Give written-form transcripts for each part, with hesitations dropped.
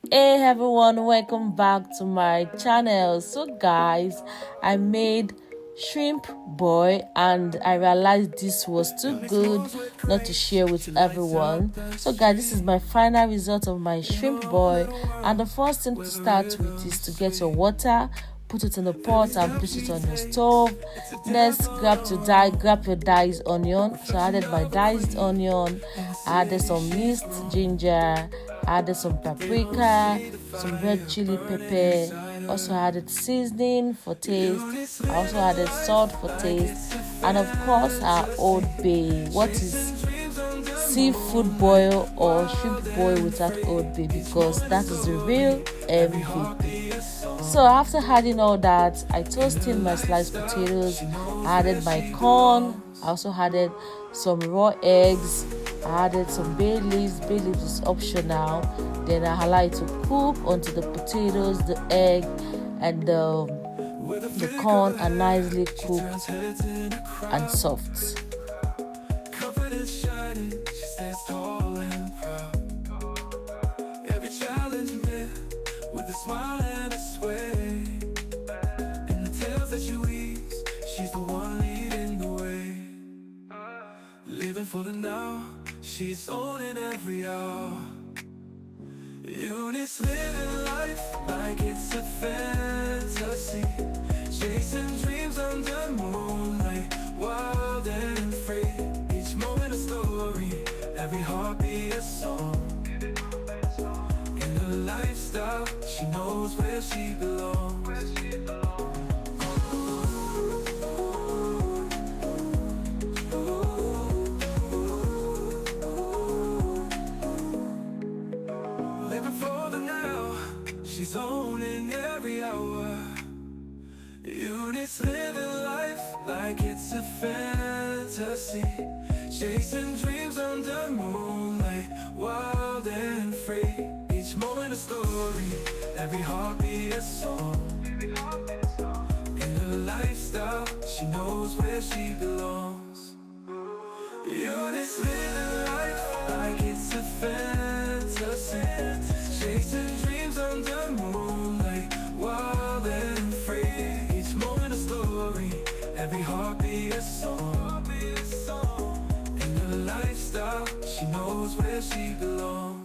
Hey everyone, welcome back to my channel. So guys, I made shrimp boy and I realized this was too good not to share with everyone. So guys, this is my final result of my shrimp boy, and the first thing to start with is to get your water, put it in a pot and put it on your stove. Next, grab your diced onion. So I added my diced onion, I added some minced ginger, added some paprika, some red chili pepper, also added seasoning for taste. I also added salt for taste, and of course our old bay. What is seafood boil or shrimp boil without old bay? Because that is the real MVP. So after adding all that, I toasted my sliced potatoes, I added my corn, I also added some raw eggs, I added some bay leaves. Bay leaves is optional. Then I allow it to cook until the potatoes, the egg, and the corn are nicely cooked and soft. Living for the now, she's owning every hour. Eunice living life like it's a fantasy, chasing dreams under moonlight, wild and free. Each moment a story, every heartbeat a song. In her lifestyle, she knows where she belongs. She's owning every hour. Eunice living life like it's a fantasy, chasing dreams under moonlight, wild and free. Each moment a story, every heartbeat a song. In her lifestyle, she knows where she belongs. Eunice living life like it's a fantasy, chasing dreams under moonlight, wild and free. Each moment a story, every heartbeat a song. In her lifestyle, she knows where she belongs.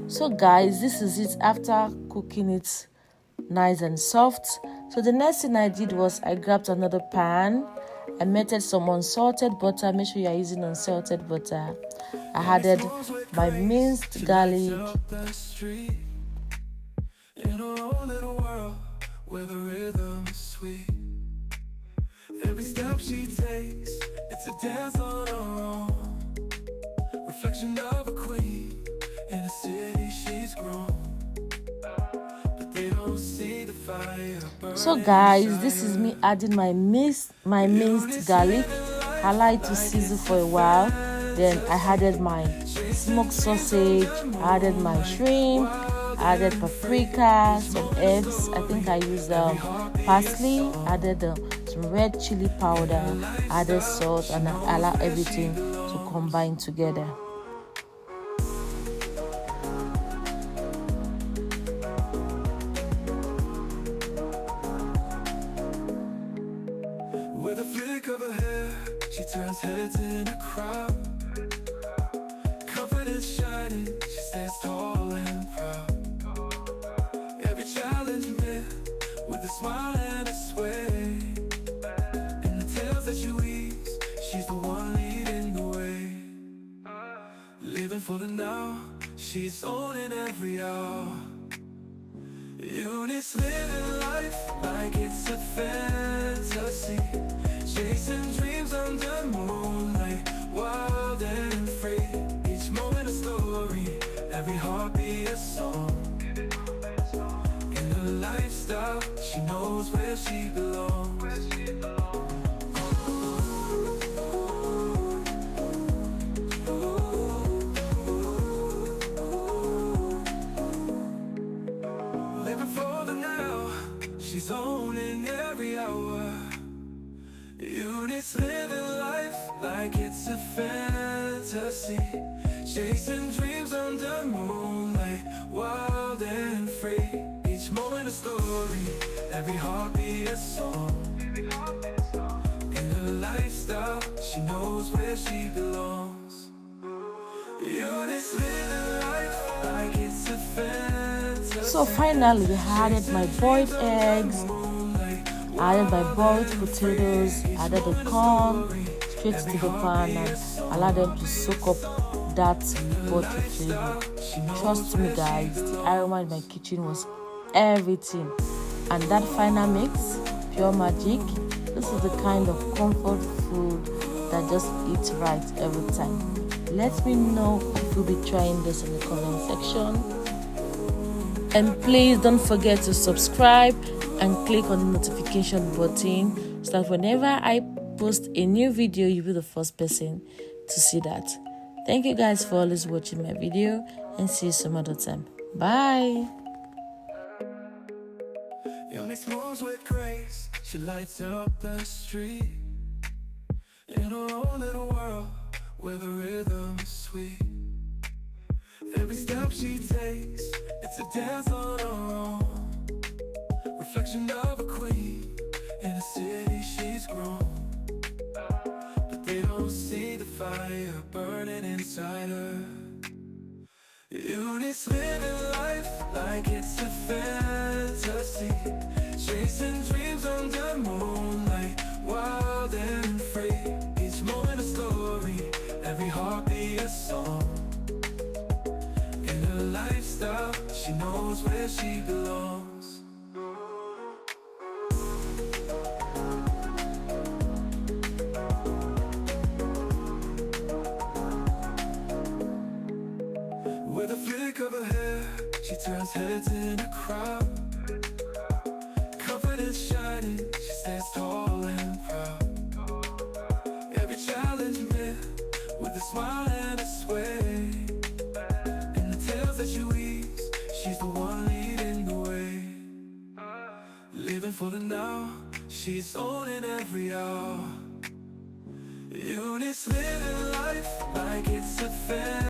So guys, this is it after cooking it nice and soft. So the next thing I did was I grabbed another pan. I melted some unsalted butter. Make sure you are using unsalted butter. I added my minced garlic. In her own little world where the rhythm is sweet. Every step she takes, it's a dance on her own. Reflection of a queen in a city she's grown. But they don't see the fire burning. So guys, this is me adding my minced garlic. I like to sizzle for a while. Then I added my smoked sausage, I added my shrimp, I added paprika, some herbs. I think I used parsley, added some red chili powder, added salt, and I allow everything to combine together. With a flick of her hair, she turns heads in a crowd. Confidence shining, she stands tall and proud. Every challenge met with a smile and a sway. And the tales that she weaves, she's the one leading the way. Living for the now, she's owning every hour. Eunice living life like it's a fantasy, chasing dreams under moonlight, wild and free. Each moment a story, every heartbeat a song. In her lifestyle, she knows where she belongs. Ooh, ooh, ooh. a fantasy. Chasing dreams under moonlight, wild and free. Each moment a story, every heartbeat a song. In her lifestyle, she knows where she belongs. Eunice living life like it's a fantasy. So finally, we added my boiled eggs, added my boiled potatoes, added the corn straight to the pan and allow them to soak up that buttery flavor. Trust me guys, the aroma in my kitchen was everything. And that final mix, pure magic. This is the kind of comfort food that just eats right every time. Let me know if you'll be trying this in the comment section. And please don't forget to subscribe and click on the notification button so that whenever I post a new video, you'll be the first person to see that. Thank you guys for always watching my video and see you some other time. Bye. Eunice moves with grace, she lights up the street. In her own little world, where the rhythm is sweet. Every step she takes, it's a dance on her own. Reflection of a queen, in a city she's grown. But they don't see the fire burning inside her. Eunice living life like it's a fantasy. Chasing dreams under moonlight, wild and free. Each moment a story, every heartbeat a song. In her lifestyle, she knows where she belongs. With a flick of her hair, she turns heads in a crowd. Confidence shining, she stands tall and proud. Every challenge met with a smile and a sway. In the tales that she weaves, she's the one leading the way. Living for the now, she's owning every hour. Eunice living life like it's a fantasy.